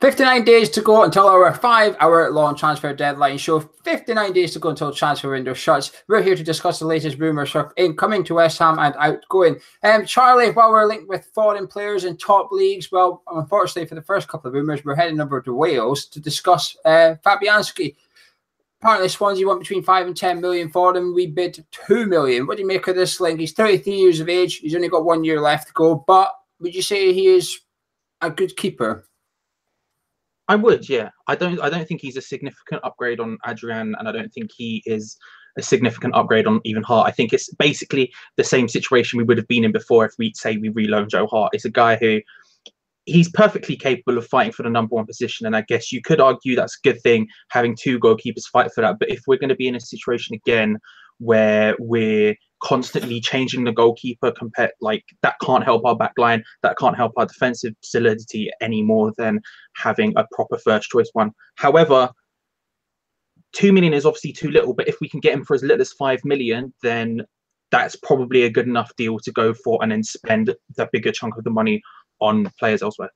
59 days to go until our 5-hour-long transfer deadline show. 59 days to go until transfer window shuts. We're here to discuss the latest rumours for incoming to West Ham and outgoing. Charlie, while we're linked with foreign players in top leagues, well, unfortunately for the first couple of rumours, we're heading over to Wales to discuss Fabianski. Apparently, Swansea want between 5 and 10 million for him. We bid 2 million. What do you make of this link? He's 33 years of age. He's only got 1 year left to go. But would you say he is a good keeper? I would, yeah. I don't think he's a significant upgrade on Adrian, and I don't think he is a significant upgrade on even Hart. I think it's basically the same situation we would have been in before if we say we reloan Joe Hart. It's a guy who he's perfectly capable of fighting for the #1 position, and I guess you could argue that's a good thing having two goalkeepers fight for that. But if we're going to be in a situation again where we're constantly changing the goalkeeper, that can't help our back line, that can't help our defensive solidity any more than having a proper first choice one. However, 2 million is obviously too little, but if we can get him for as little as 5 million, then that's probably a good enough deal to go for and then spend the bigger chunk of the money on players elsewhere.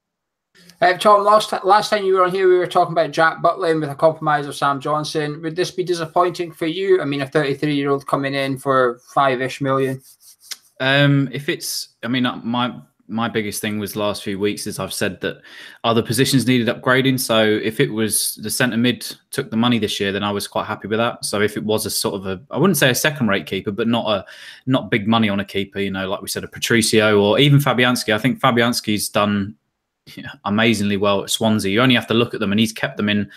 Tom, last time you were on here, we were talking about Jack Butland with a compromise of Sam Johnson. Would this be disappointing for you? I mean, a 33-year-old coming in for 5-ish million. If it's, I mean, my biggest thing was last few weeks is I've said that other positions needed upgrading. So if it was the centre mid took the money this year, then I was quite happy with that. So if it was a sort of I wouldn't say a second-rate keeper, but not big money on a keeper, you know, like we said, a Patricio or even Fabianski. I think Fabianski's done amazingly well at Swansea. You only have to look at them, and he's kept them in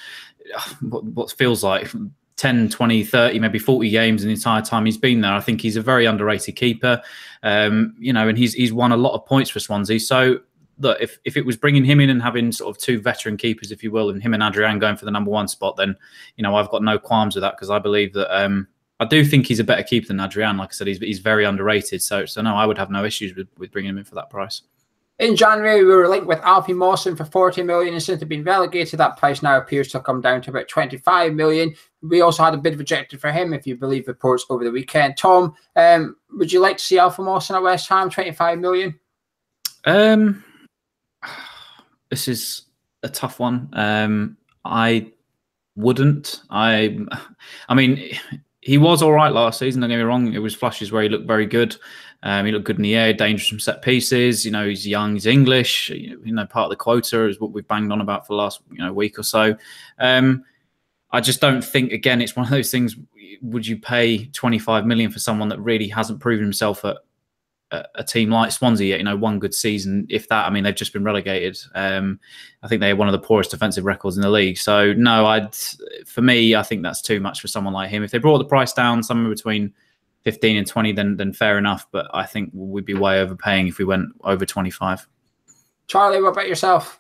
what feels like 10, 20, 30, maybe 40 games in the entire time he's been there. I think he's a very underrated keeper, you know, and he's won a lot of points for Swansea. So look, if it was bringing him in and having sort of two veteran keepers, if you will, and him and Adrian going for the #1 spot, then, you know, I've got no qualms with that, because I believe that I do think he's a better keeper than Adrian. Like I said, he's very underrated. So no, I would have no issues with bringing him in for that price. In January, we were linked with Alfie Mawson for 40 million, and since they've been relegated, that price now appears to have come down to about 25 million. We also had a bid rejected for him, if you believe reports over the weekend. Tom, would you like to see Alfie Mawson at West Ham, 25 million? This is a tough one. I wouldn't. I mean, he was all right last season, don't get me wrong. It was flashes where he looked very good. He looked good in the air, dangerous from set pieces. You know, he's young, he's English. You know, part of the quota is what we've banged on about for the last week or so. I just don't think, again, it's one of those things. Would you pay 25 million for someone that really hasn't proven himself at a team like Swansea yet? You know, one good season, if that. I mean, they've just been relegated. I think they have one of the poorest defensive records in the league. So no, for me, I think that's too much for someone like him. If they brought the price down somewhere between 15 and 20, then fair enough. But I think we'd be way overpaying if we went over 25. Charlie, what about yourself?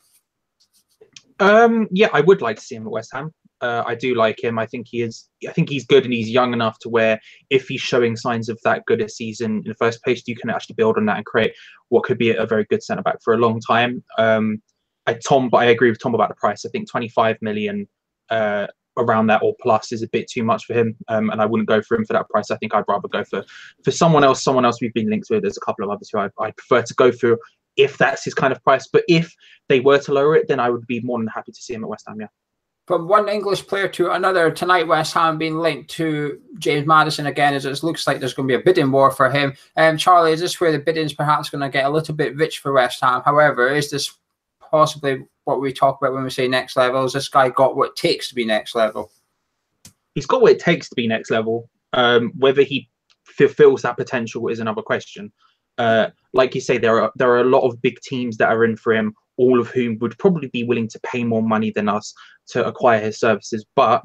Yeah, I would like to see him at West Ham. I do like him. I think he's good, and he's young enough to where if he's showing signs of that good a season in the first place, you can actually build on that and create what could be a very good centre back for a long time. But I agree with Tom about the price. I think 25 million around that or plus is a bit too much for him, and I wouldn't go for him for that price. I think I'd rather go for someone else we've been linked with. There's a couple of others who I prefer to go for if that's his kind of price. But if they were to lower it, then I would be more than happy to see him at West Ham. Yeah. From one English player to another, tonight West Ham being linked to James Maddison again, as it looks like there's going to be a bidding war for him. Charlie, is this where the bidding's perhaps going to get a little bit rich for West Ham? However, is this possibly what we talk about when we say next level? Has this guy got what it takes to be next level? He's got what it takes to be next level. Whether he fulfills that potential is another question. Like you say, there are a lot of big teams that are in for him, all of whom would probably be willing to pay more money than us to acquire his services. But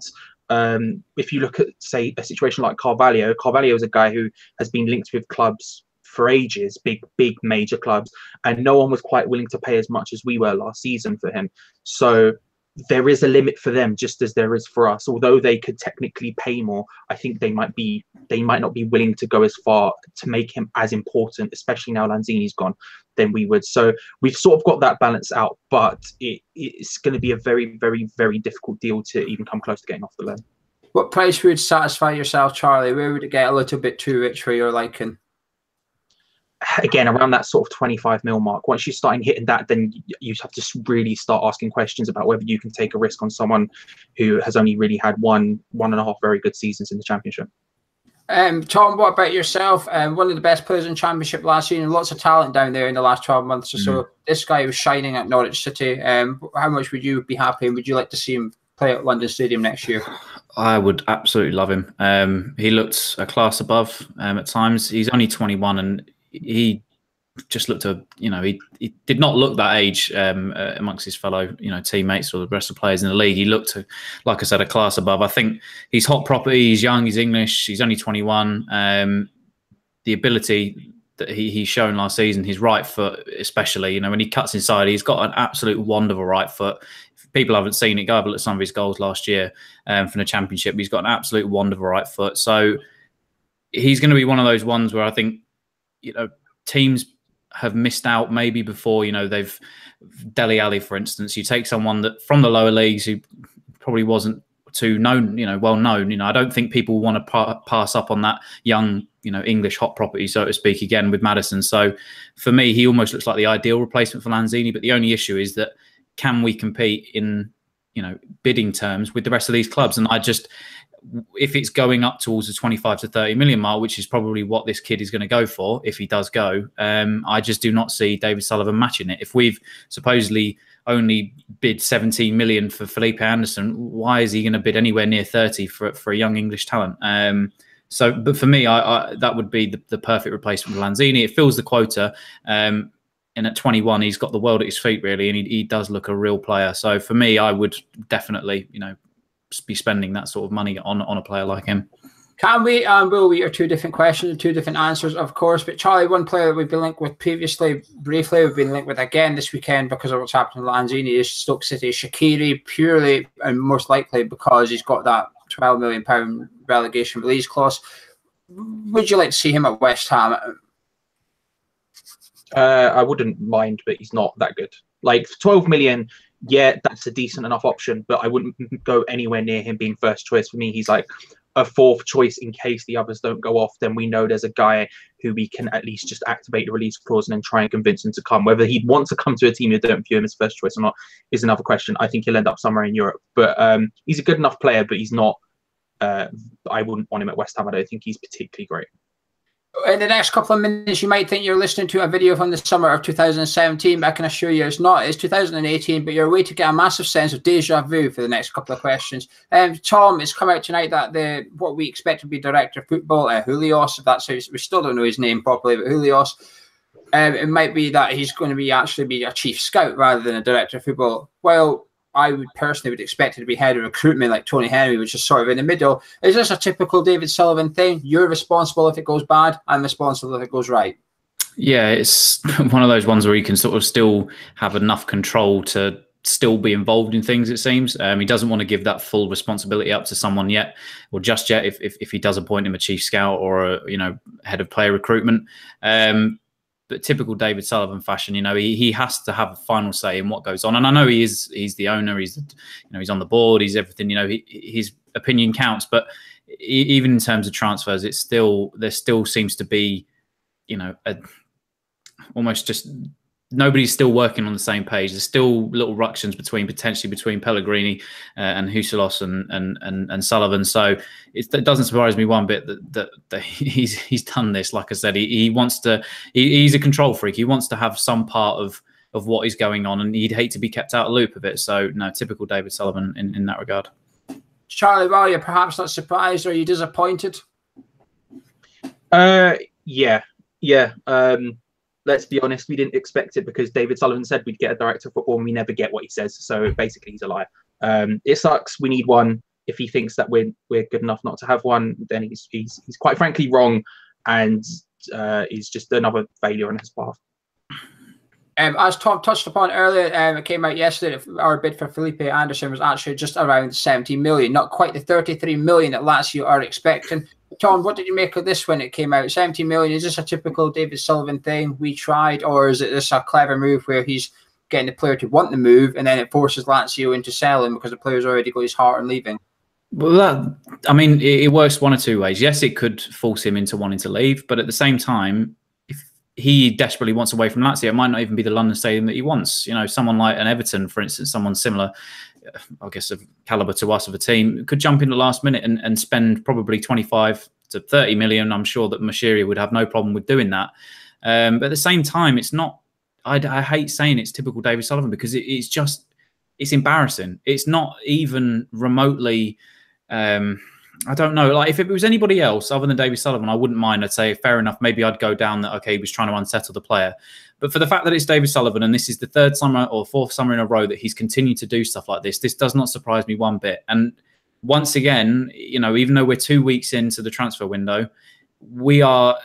if you look at, say, a situation like Carvalho is a guy who has been linked with clubs for ages, big major clubs, and no one was quite willing to pay as much as we were last season for him. So there is a limit for them, just as there is for us. Although they could technically pay more, I think they might not be willing to go as far to make him as important, especially now Lanzini's gone, than we would. So we've sort of got that balance out, but it's going to be a very, very, very difficult deal to even come close to getting off the loan. What price would satisfy yourself, Charlie? Where would it get a little bit too rich for your liking? again, around that sort of 25 mil mark, once you're starting hitting that, then you have to really start asking questions about whether you can take a risk on someone who has only really had one and a half very good seasons in the Championship. Tom, what about yourself? One of the best players in Championship last season, lots of talent down there in the last 12 months or so. This guy was shining at Norwich City. How much would you be happy, and would you like to see him play at London Stadium next year? I would absolutely love him. He looked a class above at times. He's only 21, and he just looked he did not look that age amongst his fellow teammates or the rest of the players in the league. He looked, like I said, a class above. I think he's hot property. He's young. He's English. He's only 21. The ability that he's shown last season, his right foot especially, when he cuts inside, he's got an absolute wand of a right foot. If people haven't seen it, go have a look at some of his goals last year from the Championship. He's got an absolute wand of a right foot. So he's going to be one of those ones where I think teams have missed out maybe before. They've Dele Alli, for instance. You take someone that from the lower leagues who probably wasn't too known, well known. I don't think people want to pass up on that young, English hot property, so to speak, again with Maddison. So for me, he almost looks like the ideal replacement for Lanzini. But the only issue is that can we compete in, bidding terms with the rest of these clubs? And if it's going up towards the 25 to 30 million mark, which is probably what this kid is going to go for if he does go, I just do not see David Sullivan matching it. If we've supposedly only bid 17 million for Felipe Anderson, why is he going to bid anywhere near 30 for a young English talent? But for me, that would be the perfect replacement for Lanzini. It fills the quota. And at 21, he's got the world at his feet, really, and he does look a real player. So for me, I would definitely, be spending that sort of money on a player like him. Can we and will we are two different questions and two different answers, of course. But Charlie, one player that we've been linked with previously, briefly, we've been linked with again this weekend because of what's happened to Lanzini, is Stoke City Shaqiri, purely and most likely because he's got that £12 million relegation release clause. Would you like to see him at West Ham? I wouldn't mind, but he's not that good. Like 12 million, yeah, that's a decent enough option, but I wouldn't go anywhere near him being first choice. For me, he's like a fourth choice in case the others don't go off. Then we know there's a guy who we can at least just activate the release clause and then try and convince him to come. Whether he'd want to come to a team that don't view him as first choice or not is another question. I think he'll end up somewhere in Europe, but he's a good enough player, but he's not. I wouldn't want him at West Ham. I don't think he's particularly great. In the next couple of minutes, you might think you're listening to a video from the summer of 2017, but I can assure you it's not. It's 2018, but you're way to get a massive sense of deja vu for the next couple of questions. Tom, it's come out tonight that what we expect to be director of football, Julios, if that's how we still don't know his name properly, but Julios, it might be that he's going to actually be a chief scout rather than a director of football. Well, I would personally expect it to be head of recruitment like Tony Henry, which is sort of in the middle. Is this a typical David Sullivan thing? You're responsible if it goes bad, I'm responsible if it goes right. Yeah, it's one of those ones where you can sort of still have enough control to still be involved in things, it seems. He doesn't want to give that full responsibility up to someone yet, or just yet, if he does appoint him a chief scout or a head of player recruitment. But typical David Sullivan fashion, he has to have a final say in what goes on. And I know he's the owner, he's on the board, he's everything, his opinion counts. But even in terms of transfers, there still seems to be, almost just nobody's still working on the same page. There's still little ructions potentially between Pellegrini and Huselos and Sullivan. So it doesn't surprise me one bit that he's done this. Like I said, he wants to. He's a control freak. He wants to have some part of what is going on, and he'd hate to be kept out of the loop of it. So no, typical David Sullivan in that regard. Charlie, well, you're perhaps not surprised, or are you disappointed? Yeah. Let's be honest, we didn't expect it because David Sullivan said we'd get a director of football and we never get what he says. So basically he's a liar. It sucks. We need one. If he thinks that we're good enough not to have one, then he's quite frankly wrong, and he's just another failure on his path. As Tom touched upon earlier, it came out yesterday that our bid for Felipe Anderson was actually just around 70 million, not quite the 33 million that Lazio are expecting. Tom, what did you make of this when it came out? 70 million, is this a typical David Sullivan thing? We tried, or is it this a clever move where he's getting the player to want the move and then it forces Lazio into selling because the player's already got his heart and leaving? Well, it works one of two ways. Yes, it could force him into wanting to leave, but at the same time, he desperately wants away from Lazio. It might not even be the London stadium that he wants. You know, someone like an Everton, for instance, someone similar, I guess, of caliber to us of a team, could jump in the last minute and spend probably 25 to 30 million. I'm sure that Mashiri would have no problem with doing that. But at the same time, it's not, I hate saying it's typical David Sullivan, because it's embarrassing. It's not even remotely, I don't know. Like, if it was anybody else other than David Sullivan, I wouldn't mind. I'd say fair enough. Maybe I'd go down that, okay, he was trying to unsettle the player. But for the fact that it's David Sullivan, and this is the third summer or fourth summer in a row that he's continued to do stuff like this does not surprise me one bit. And once again, you know, even though we're 2 weeks into the transfer window, we are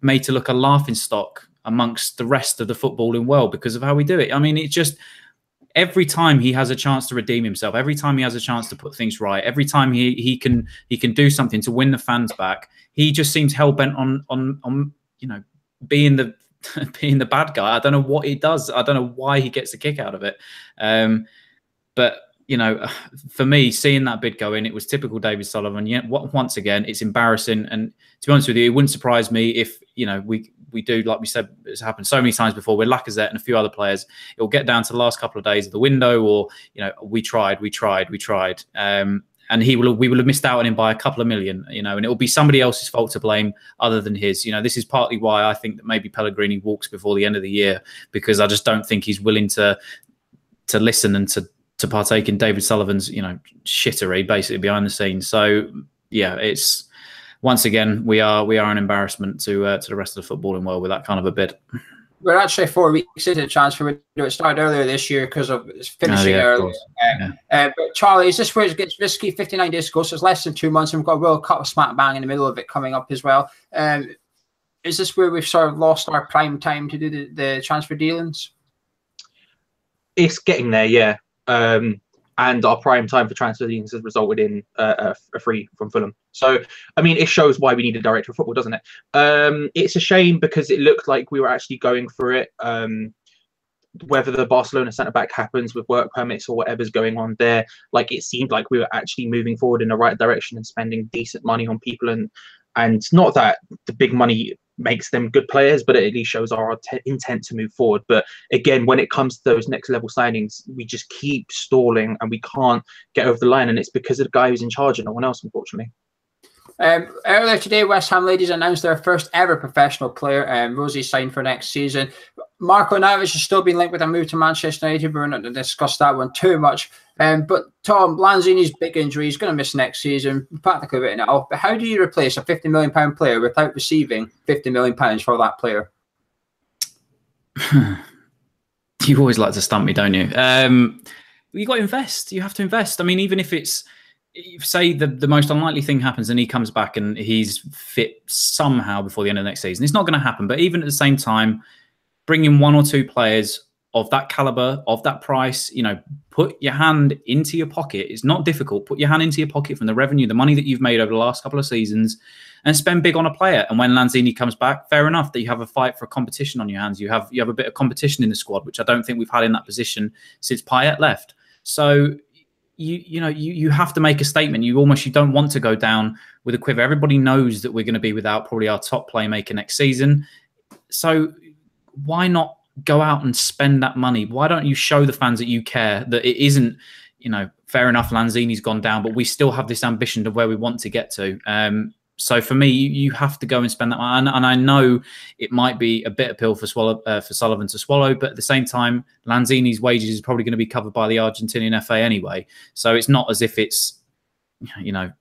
made to look a laughing stock amongst the rest of the footballing world because of how we do it. I mean, it's just, every time he has a chance to redeem himself, every time he has a chance to put things right, every time he can do something to win the fans back, he just seems hell bent on you know, being the being the bad guy. I don't know what he does. I don't know why he gets a kick out of it. But you know, for me, seeing that bid go in, it was typical David Sullivan. Yeah, once again, it's embarrassing. And to be honest with you, it wouldn't surprise me if, you know, we do, like we said, it's happened so many times before with Lacazette and a few other players. It will get down to the last couple of days of the window, or, you know, we tried. And we will have missed out on him by a couple of million, you know, and it will be somebody else's fault to blame other than his. You know, this is partly why I think that maybe Pellegrini walks before the end of the year, because I just don't think he's willing to listen and to partake in David Sullivan's, you know, shittery basically behind the scenes. So yeah, it's, once again, we are an embarrassment to the rest of the footballing world with that kind of a bid. We're actually 4 weeks into the transfer window. It started earlier this year because of it's finishing early. But Charlie, is this where it gets risky? 59 days to go, so it's less than 2 months, and we've got a World Cup smack bang in the middle of it coming up as well. Is this where we've sort of lost our prime time to do the transfer dealings? It's getting there, yeah. And our prime time for transfer dealings has resulted in a free from Fulham. So, I mean, it shows why we need a director of football, doesn't it? It's a shame because it looked like we were actually going for it. Whether the Barcelona centre-back happens with work permits or whatever's going on there, like, it seemed like we were actually moving forward in the right direction and spending decent money on people. And not that the big money makes them good players, but it at least shows our intent to move forward. But again, when it comes to those next level signings, we just keep stalling and we can't get over the line. And it's because of the guy who's in charge and no one else, unfortunately. Earlier today, West Ham ladies announced their first ever professional player. Rosie signed for next season. Marco Navic has still been linked with a move to Manchester United. We're not going to discuss that one too much. But Tom, Lanzini's big injury, he's going to miss next season. Practically written it off. But how do you replace a £50 million player without receiving £50 million for that player? You always like to stump me, don't you? You got to invest. You have to invest. I mean, even if it's, say the most unlikely thing happens and he comes back and he's fit somehow before the end of the next season, it's not going to happen. But even at the same time, bring in 1 or 2 players of that caliber, of that price, you know, put your hand into your pocket. It's not difficult. Put your hand into your pocket from the revenue, the money that you've made over the last couple of seasons, and spend big on a player. And when Lanzini comes back, fair enough that you have a fight for a competition on your hands. You have a bit of competition in the squad, which I don't think we've had in that position since Payet left. So you have to make a statement. You don't want to go down with a quiver. Everybody knows that we're going to be without probably our top playmaker next season. So why not go out and spend that money? Why don't you show the fans that you care, that it isn't, you know, fair enough, Lanzini's gone down, but we still have this ambition of where we want to get to. So for me, you have to go and spend that money. And I know it might be a bitter pill for Sullivan to swallow, but at the same time, Lanzini's wages is probably going to be covered by the Argentinian FA anyway. So it's not as if it's, you know,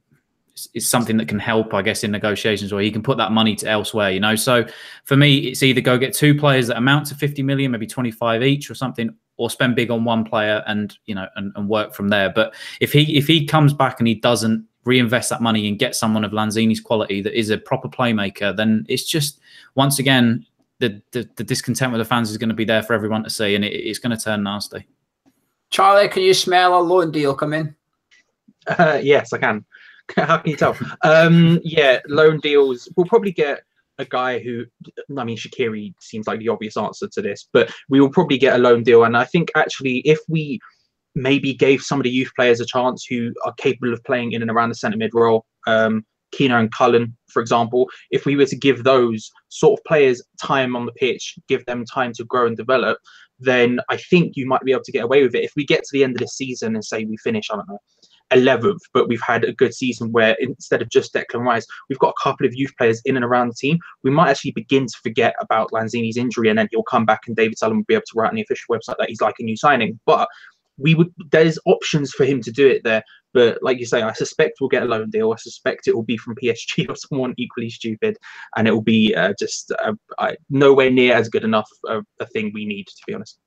it's something that can help, I guess, in negotiations, or he can put that money to elsewhere, you know. So for me, it's either go get 2 players that amount to 50 million, maybe 25 each or something, or spend big on 1 player and, you know, and work from there. But if he comes back and he doesn't reinvest that money and get someone of Lanzini's quality that is a proper playmaker, then it's just, once again, the discontent with the fans is going to be there for everyone to see, and it's going to turn nasty. Charlie, can you smell a loan deal come in? Yes, I can. How can you tell? Yeah, loan deals. We'll probably get a guy who, I mean, Shaqiri seems like the obvious answer to this, but we will probably get a loan deal. And I think actually, if we maybe gave some of the youth players a chance who are capable of playing in and around the centre mid role, Keena and Cullen, for example, if we were to give those sort of players time on the pitch, give them time to grow and develop, then I think you might be able to get away with it. If we get to the end of the season and say we finish, I don't know, 11th, but we've had a good season where instead of just Declan Rice, we've got a couple of youth players in and around the team, we might actually begin to forget about Lanzini's injury, and then he'll come back and David Sullivan will be able to write on the official website that he's like a new signing. But there's options for him to do it there. But like you say, I suspect we'll get a loan deal. I suspect it will be from PSG or someone equally stupid, and it will be just nowhere near as good enough a thing we need, to be honest.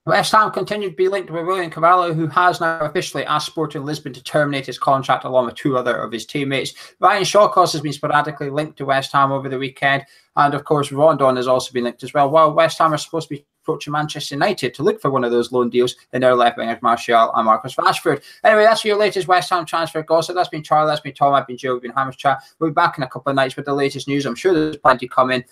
West Ham continued to be linked with William Carvalho, who has now officially asked Sporting Lisbon to terminate his contract along with 2 other of his teammates. Ryan Shawcross has been sporadically linked to West Ham over the weekend, and of course Rondon has also been linked as well. While West Ham are supposed to be approaching Manchester United to look for one of those loan deals, they're now left wingers Martial and Marcus Rashford. Anyway, that's your latest West Ham transfer gossip. That's been Charlie, that's been Tom, I've been Joe, we've been Hammers Chat. We'll be back in a couple of nights with the latest news. I'm sure there's plenty coming.